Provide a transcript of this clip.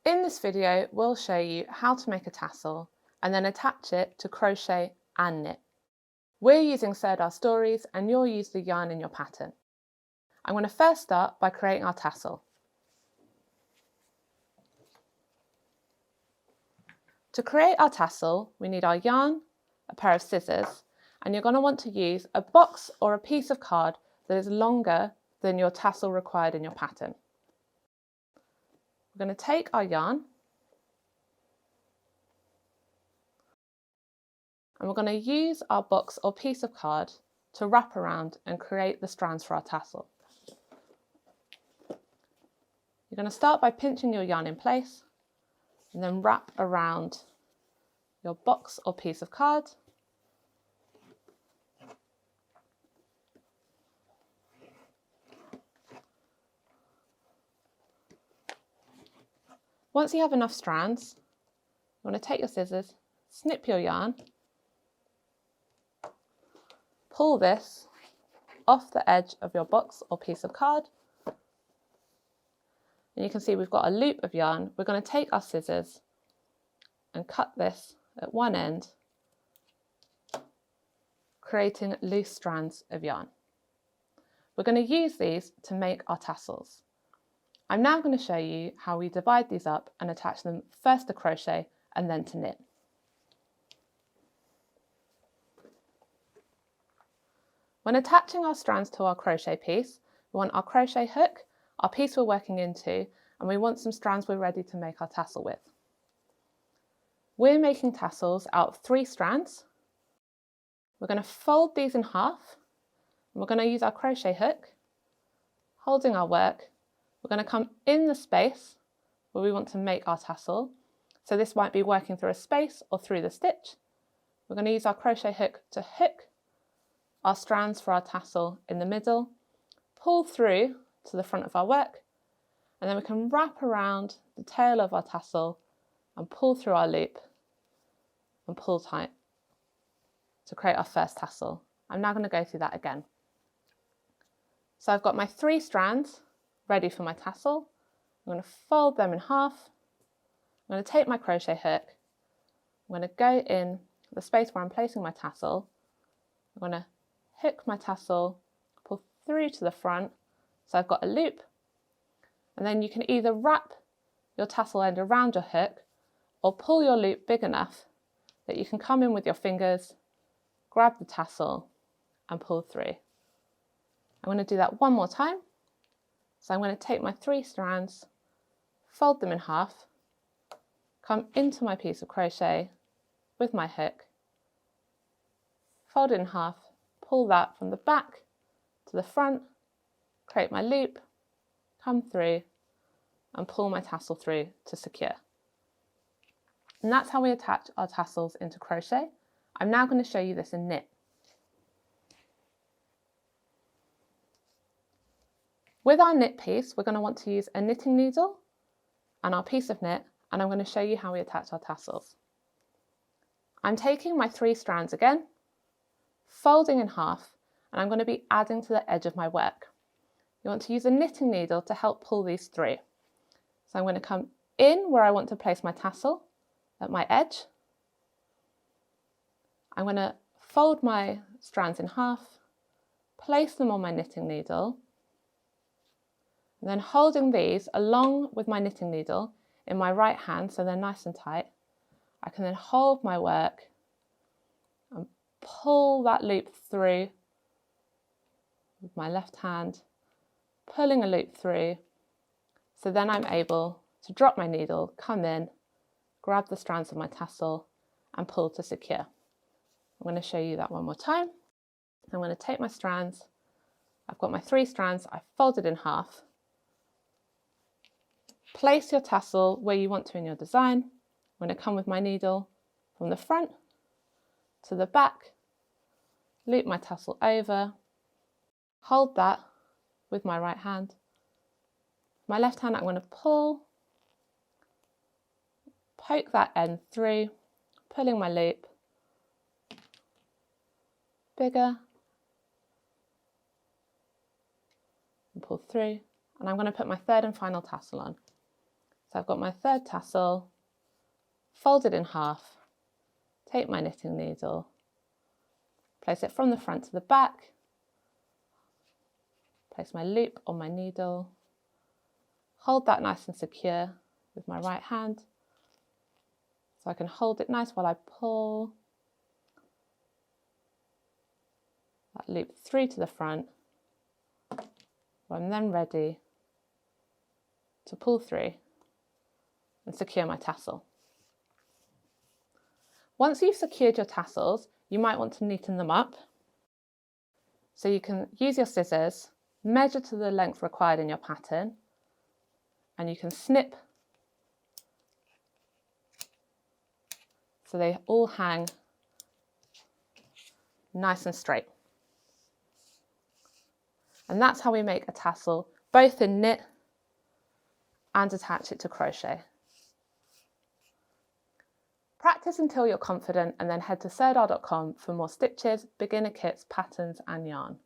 In this video, we'll show you how to make a tassel and then attach it to crochet and knit. We're using Serdar Stories and you'll use the yarn in your pattern. I'm going to first start by creating our tassel. To create our tassel, we need our yarn, a pair of scissors, and you're going to want to use a box or a piece of card that is longer than your tassel required in your pattern. We're going to take our yarn and we're going to use our box or piece of card to wrap around and create the strands for our tassel. You're going to start by pinching your yarn in place and then wrap around your box or piece of card. Once you have enough strands, you want to take your scissors, snip your yarn, pull this off the edge of your box or piece of card, and you can see we've got a loop of yarn. We're going to take our scissors and cut this at one end, creating loose strands of yarn. We're going to use these to make our tassels. I'm now going to show you how we divide these up and attach them first to crochet and then to knit. When attaching our strands to our crochet piece, we want our crochet hook, our piece we're working into, and we want some strands we're ready to make our tassel with. We're making tassels out of 3 strands. We're going to fold these in half, and we're going to use our crochet hook, holding our work. We're going to come in the space where we want to make our tassel. So this might be working through a space or through the stitch. We're going to use our crochet hook to hook our strands for our tassel in the middle, pull through to the front of our work, and then we can wrap around the tail of our tassel and pull through our loop and pull tight to create our first tassel. I'm now going to go through that again. So I've got my 3 strands ready for my tassel. I'm going to fold them in half. I'm going to take my crochet hook. I'm going to go in the space where I'm placing my tassel. I'm going to hook my tassel, pull through to the front. So I've got a loop. And then you can either wrap your tassel end around your hook or pull your loop big enough that you can come in with your fingers, grab the tassel and pull through. I'm going to do that one more time. So I'm going to take my 3 strands, fold them in half, come into my piece of crochet with my hook, fold it in half, pull that from the back to the front, create my loop, come through and pull my tassel through to secure. And that's how we attach our tassels into crochet. I'm now going to show you this in knit. With our knit piece, we're going to want to use a knitting needle and our piece of knit, and I'm going to show you how we attach our tassels. I'm taking my 3 strands again, folding in half, and I'm going to be adding to the edge of my work. You want to use a knitting needle to help pull these through. So I'm going to come in where I want to place my tassel at my edge. I'm going to fold my strands in half, place them on my knitting needle, and then holding these along with my knitting needle in my right hand so they're nice and tight, I can then hold my work and pull that loop through with my left hand, pulling a loop through, so then I'm able to drop my needle, come in, grab the strands of my tassel and pull to secure. I'm going to show you that one more time. I'm going to take my strands, I've got my 3 strands, I've folded in half. Place your tassel where you want to in your design. I'm going to come with my needle from the front to the back, loop my tassel over, hold that with my right hand. My left hand I'm going to pull, poke that end through, pulling my loop, bigger, and pull through, and I'm going to put my 3rd and final tassel on. So I've got my third tassel, fold it in half, take my knitting needle, place it from the front to the back, place my loop on my needle, hold that nice and secure with my right hand, so I can hold it nice while I pull that loop through to the front. I'm then ready to pull through and secure my tassel. Once you've secured your tassels, you might want to neaten them up. So you can use your scissors, measure to the length required in your pattern, and you can snip so they all hang nice and straight. And that's how we make a tassel, both in knit and attach it to crochet. Practice until you're confident and then head to sirdar.com for more stitches, beginner kits, patterns and yarn.